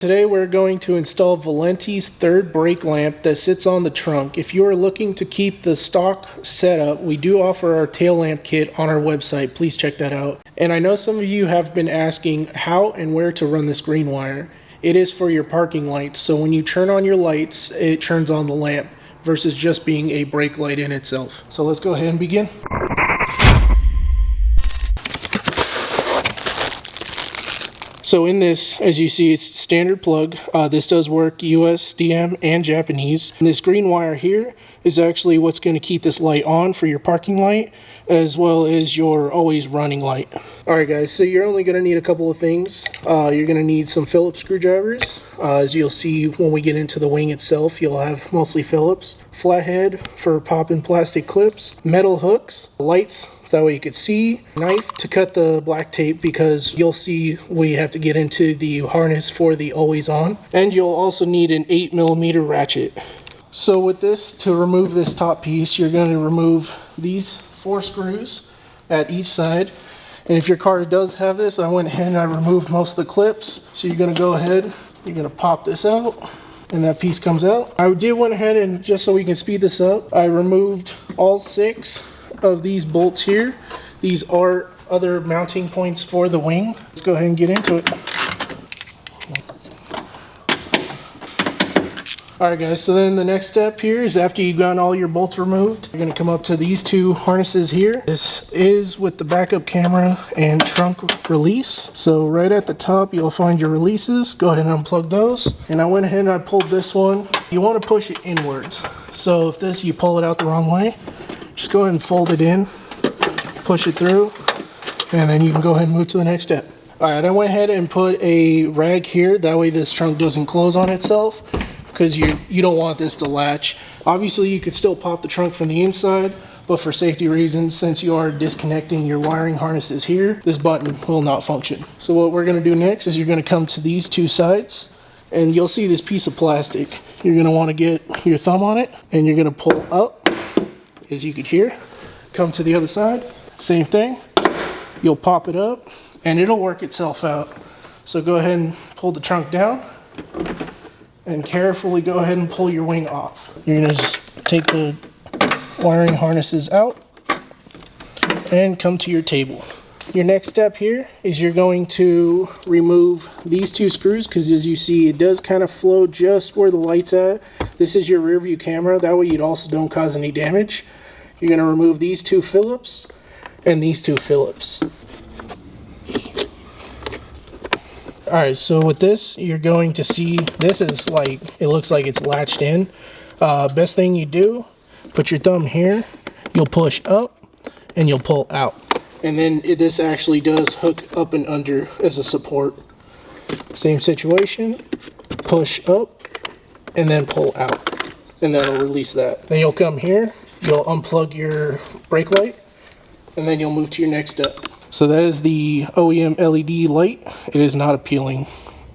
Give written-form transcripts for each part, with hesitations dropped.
Today we're going to install Valenti's third brake lamp that sits on the trunk. If you are looking to keep the stock setup, we do offer our tail lamp kit on our website. Please check that out. And I know some of you have been asking how and where to run this green wire. It is for your parking lights, so when you turn on your lights, it turns on the lamp versus just being a brake light in itself. So let's go ahead and begin. So in this, as you see, it's standard plug. This does work USDM and Japanese. And this green wire here is actually what's going to keep this light on for your parking light, as well as your always running light. Alright guys, so you're only going to need a couple of things. You're going to need some Phillips screwdrivers. As you'll see when we get into the wing itself, you'll have mostly Phillips. Flathead for popping plastic clips. Metal hooks. Lights. That way you could see. Knife to cut the black tape, because you'll see we have to get into the harness for the always on. And you'll also need an 8mm ratchet. So with this, to remove this top piece, you're going to remove these 4 screws at each side. And if your car does have this, I went ahead and I removed most of the clips. So you're going to go ahead, you're going to pop this out, and that piece comes out. I did went ahead and, just so we can speed this up, I removed all 6 of these bolts here. These are other mounting points for the wing. Let's go ahead and get into it. Alright guys, so then the next step here is, after you've gotten all your bolts removed, you're going to come up to these 2 harnesses here. This is with the backup camera and trunk release. So right at the top you'll find your releases. Go ahead and unplug those. And I went ahead and I pulled this one. You want to push it inwards. So if you pull it out the wrong way, just go ahead and fold it in, push it through, and then you can go ahead and move to the next step. Alright, I went ahead and put a rag here, that way this trunk doesn't close on itself, because you don't want this to latch. Obviously you could still pop the trunk from the inside, but for safety reasons, since you are disconnecting your wiring harnesses here, this button will not function. So what we're going to do next is you're going to come to these 2 sides, and you'll see this piece of plastic. You're going to want to get your thumb on it, and you're going to pull up. As you could hear, come to the other side, same thing. You'll pop it up and it'll work itself out. So go ahead and pull the trunk down and carefully go ahead and pull your wing off. You're going to just take the wiring harnesses out and come to your table. Your next step here is you're going to remove these 2 screws, because as you see, it does kind of flow just where the light's at. This is your rear view camera, that way you also don't cause any damage. You're going to remove these 2 Phillips and these 2 Phillips. Alright, so with this, you're going to see, this is like, it looks like it's latched in. Best thing you do, put your thumb here, you'll push up and you'll pull out. And then this actually does hook up and under as a support. Same situation, push up and then pull out, and that'll release that. Then you'll come here, you'll unplug your brake light, and then you'll move to your next step. So that is the OEM LED light. It is not appealing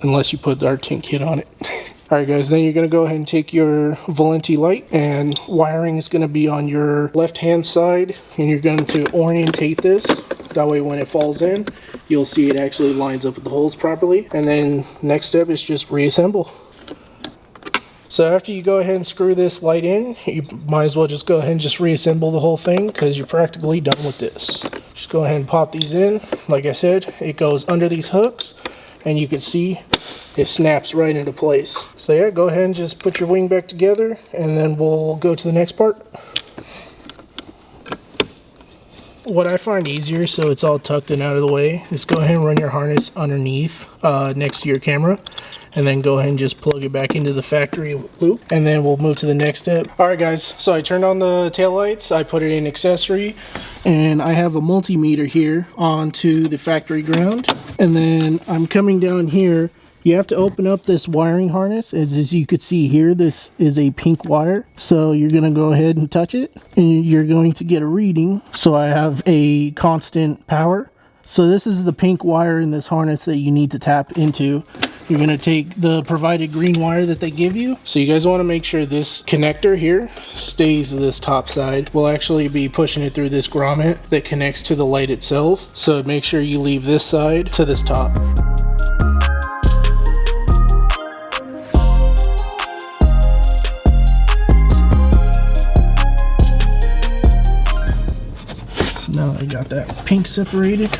unless you put our tint kit on it. Alright guys, then you're going to go ahead and take your Valenti light, and wiring is going to be on your left hand side, and you're going to orientate this. That way when it falls in, you'll see it actually lines up with the holes properly. And then next step is just reassemble. So after you go ahead and screw this light in, you might as well just go ahead and just reassemble the whole thing, because you're practically done with this. Just go ahead and pop these in. Like I said, it goes under these hooks, and you can see it snaps right into place. So yeah, go ahead and just put your wing back together, and then we'll go to the next part. What I find easier, so it's all tucked and out of the way, is go ahead and run your harness underneath next to your camera, and then go ahead and just plug it back into the factory loop, and then we'll move to the next step. Alright guys, so I turned on the taillights, I put it in accessory, and I have a multimeter here onto the factory ground. And then I'm coming down here. You have to open up this wiring harness. As you could see here, this is a pink wire. So you're going to go ahead and touch it, and you're going to get a reading. So I have a constant power. So this is the pink wire in this harness that you need to tap into. You're going to take the provided green wire that they give you. So you guys want to make sure this connector here stays to this top side. We'll actually be pushing it through this grommet that connects to the light itself. So make sure you leave this side to this top. We got that pink separated.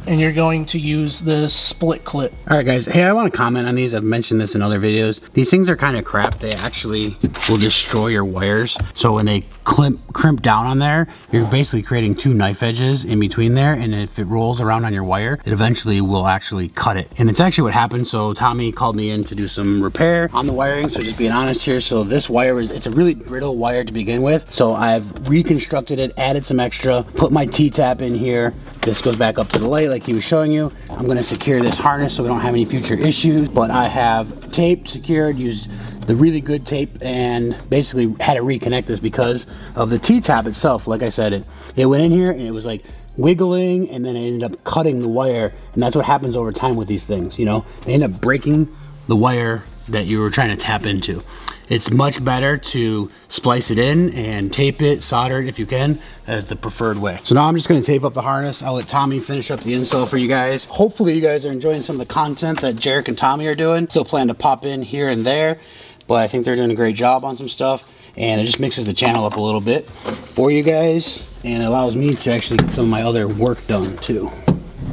And you're going to use this split clip. All right, guys. Hey, I want to comment on these. I've mentioned this in other videos. These things are kind of crap. They actually will destroy your wires. So when they crimp down on there, you're basically creating two knife edges in between there. And if it rolls around on your wire, it eventually will actually cut it. And it's actually what happened. So Tommy called me in to do some repair on the wiring. So just being honest here. So this wire it's a really brittle wire to begin with. So I've reconstructed it, added some extra, put my T-tap in here. This goes back up to the light like he was showing you. I'm going to secure this harness so we don't have any future issues, but I have tape secured, used the really good tape, and basically had to reconnect this because of the T-tap itself. Like I said, it went in here and it was like wiggling, and then it ended up cutting the wire, and that's what happens over time with these things, you know? They end up breaking the wire that you were trying to tap into. It's much better to splice it in and tape it, solder it if you can, as the preferred way. So now I'm just gonna tape up the harness. I'll let Tommy finish up the install for you guys. Hopefully you guys are enjoying some of the content that Jarek and Tommy are doing. Still plan to pop in here and there, but I think they're doing a great job on some stuff, and it just mixes the channel up a little bit for you guys, and allows me to actually get some of my other work done too.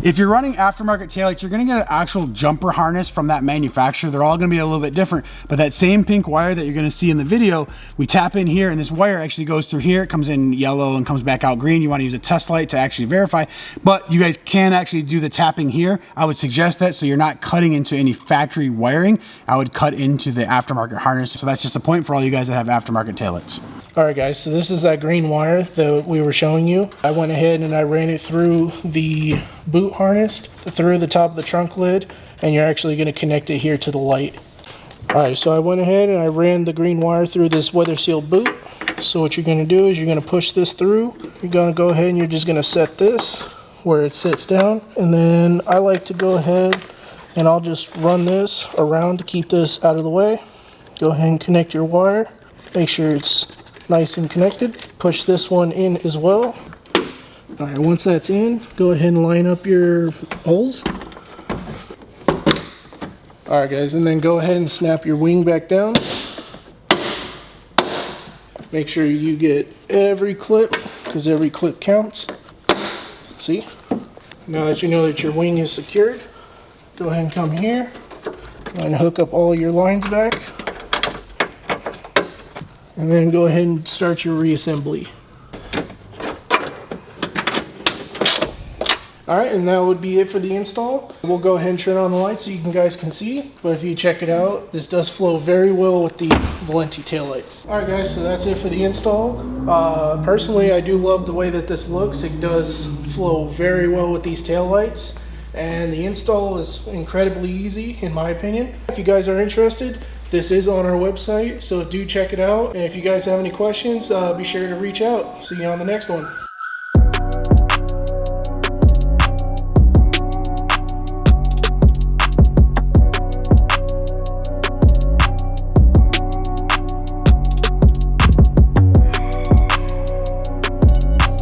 If you're running aftermarket taillights, you're gonna get an actual jumper harness from that manufacturer. They're all gonna be a little bit different, but that same pink wire that you're gonna see in the video, we tap in here and this wire actually goes through here. It comes in yellow and comes back out green. You wanna use a test light to actually verify, but you guys can actually do the tapping here. I would suggest that so you're not cutting into any factory wiring. I would cut into the aftermarket harness. So that's just a point for all you guys that have aftermarket taillights. All right, guys, so this is that green wire that we were showing you. I went ahead and I ran it through the boot harness, through the top of the trunk lid, and you're actually going to connect it here to the light. All right, so I went ahead and I ran the green wire through this weather sealed boot. So what you're going to do is you're going to push this through. You're going to go ahead and you're just going to set this where it sits down. And then I like to go ahead and I'll just run this around to keep this out of the way. Go ahead and connect your wire. Make sure it's nice and connected. Push this one in as well. All right, once that's in, go ahead and line up your holes. All right, guys, and then go ahead and snap your wing back down. Make sure you get every clip, because every clip counts. See? Now that you know that your wing is secured, go ahead and come here and hook up all your lines back. And then go ahead and start your reassembly. Alright, and that would be it for the install. We'll go ahead and turn on the light so you guys can see. But if you check it out, this does flow very well with the Valenti taillights. Alright guys, so that's it for the install. Personally, I do love the way that this looks. It does flow very well with these taillights. And the install is incredibly easy, in my opinion. If you guys are interested, this is on our website, so do check it out. And if you guys have any questions, be sure to reach out. See you on the next one.